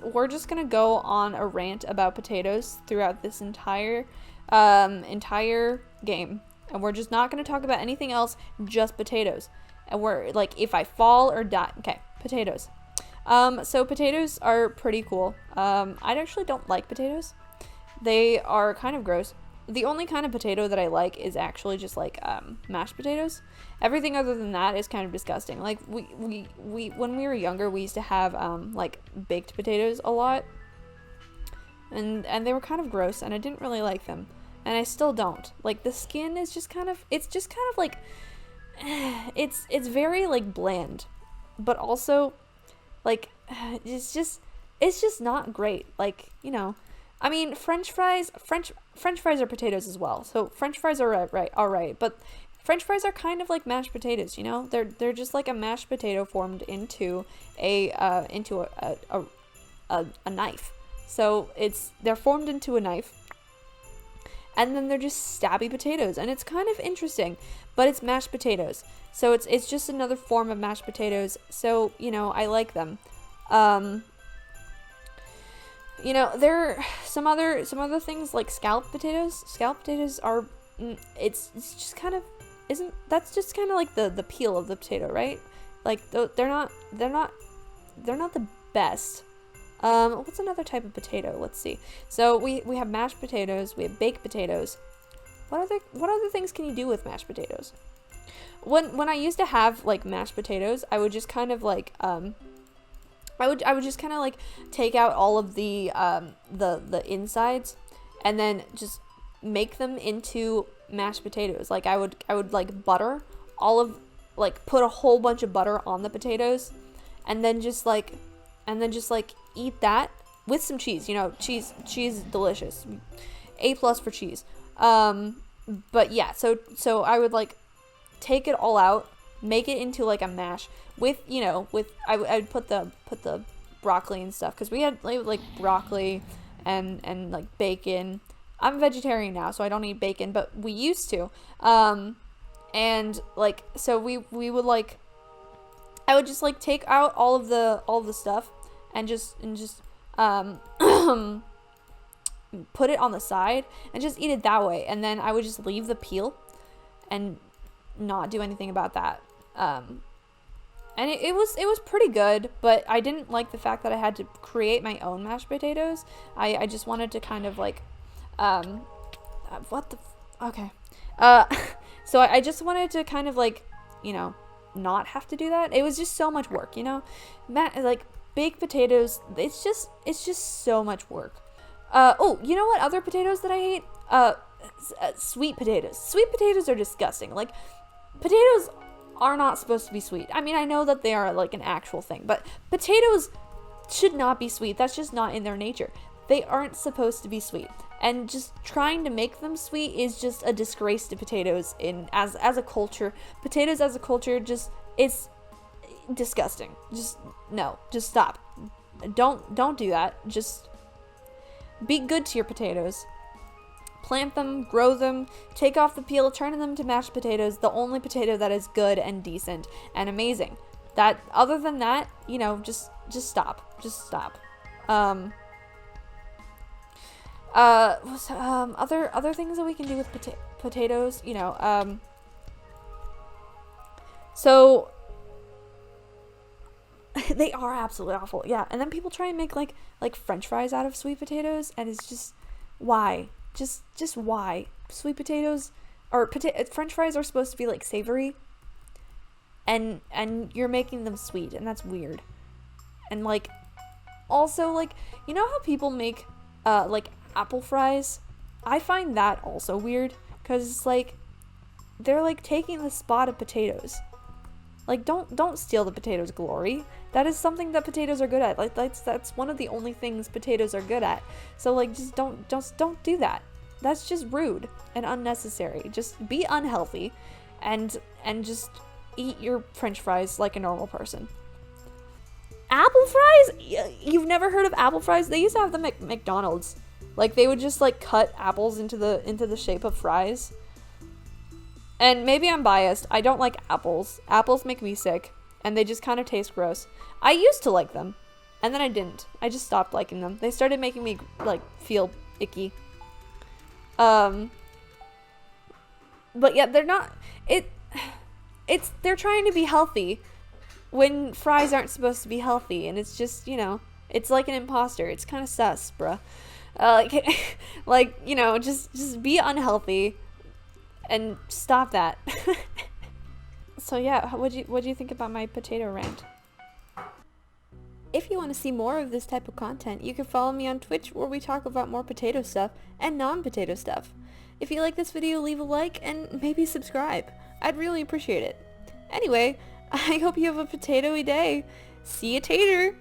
we're just gonna go on a rant about potatoes throughout this entire game, and we're just not gonna talk about anything else, just potatoes. And we're like, if I fall or die, okay, potatoes. So potatoes are pretty cool. I actually don't like potatoes. They are kind of gross. The only kind of potato that I like is actually just like mashed potatoes. Everything other than that is kind of disgusting. Like we when we were younger, we used to have like baked potatoes a lot, and they were kind of gross, and I didn't really like them, and I still don't. Like the skin is just kind of, it's just kind of like it's very like bland, but also like it's just not great. Like, you know, I mean, French fries are potatoes as well. So French fries are all right, but French fries are kind of like mashed potatoes, you know? They're just like a mashed potato formed into a knife. So they're formed into a knife, and then they're just stabby potatoes, and it's kind of interesting, but it's mashed potatoes. So it's just another form of mashed potatoes. So, you know, I like them. You know, there are some other things like scalloped potatoes. Scalloped potatoes are it's just kind of, that's just kind of like the peel of the potato, right? Like they're not the best. What's another type of potato? Let's see. So we have mashed potatoes, we have baked potatoes. What other things can you do with mashed potatoes? When I used to have like mashed potatoes, I would just kind of like I would just kind of like take out all of the insides, and then just make them into mashed potatoes. Like I would like butter all of, like put a whole bunch of butter on the potatoes, and then just like eat that with some cheese. You know, cheese delicious. A+ for cheese. But yeah, so I would like take it all out, make it into like a mash with, you know, I would put the broccoli and stuff, because we had like broccoli and like bacon. I'm vegetarian now, so I don't eat bacon, but we used to. And like, so we would like, I would just like take out all of the stuff and just put it on the side and just eat it that way. And then I would just leave the peel and not do anything about that. And it was pretty good, but I didn't like the fact that I had to create my own mashed potatoes. I just wanted to kind of like, okay. So I just wanted to kind of like, you know, not have to do that. It was just so much work, you know? Like baked potatoes, it's just so much work. Oh, you know what other potatoes that I hate? Sweet potatoes. Sweet potatoes are disgusting. Like, potatoes are not supposed to be sweet. I mean, I know that they are like an actual thing, but potatoes should not be sweet. That's just not in their nature. They aren't supposed to be sweet. And just trying to make them sweet is just a disgrace to potatoes as a culture. Potatoes as a culture, just, it's disgusting. Just no, just stop. Don't do that. Just be good to your potatoes. Plant them, grow them, take off the peel, turn them to mashed potatoes, the only potato that is good and decent and amazing. That, other than that, you know, just stop. Just stop. Other things that we can do with potatoes, you know, so they are absolutely awful. Yeah, and then people try and make like French fries out of sweet potatoes, and it's just, why? Just why? Sweet potatoes or French fries are supposed to be like savory, and you're making them sweet, and that's weird. And like, also, like, you know how people make like apple fries? I find that also weird, because it's like they're like taking the spot of potatoes. Like, don't steal the potatoes' glory. That is something that potatoes are good at. Like, that's one of the only things potatoes are good at. So like, just don't do that. That's just rude and unnecessary. Just be unhealthy, and just eat your French fries like a normal person. Apple fries? You've never heard of apple fries? They used to have them at McDonald's. Like, they would just like cut apples into the shape of fries. And maybe I'm biased. I don't like apples. Apples make me sick, and they just kind of taste gross. I used to like them, And then I didn't. I just stopped liking them. They started making me, like, feel icky. But yeah, they're not, they're trying to be healthy when fries aren't supposed to be healthy, and it's just, you know, it's like an imposter. It's kind of sus, bruh. Like, you know, just be unhealthy and stop that. So yeah, what'd you think about my potato rant? If you want to see more of this type of content, you can follow me on Twitch, where we talk about more potato stuff and non-potato stuff. If you like this video, leave a like and maybe subscribe. I'd really appreciate it. Anyway, I hope you have a potatoy day. See ya, tater!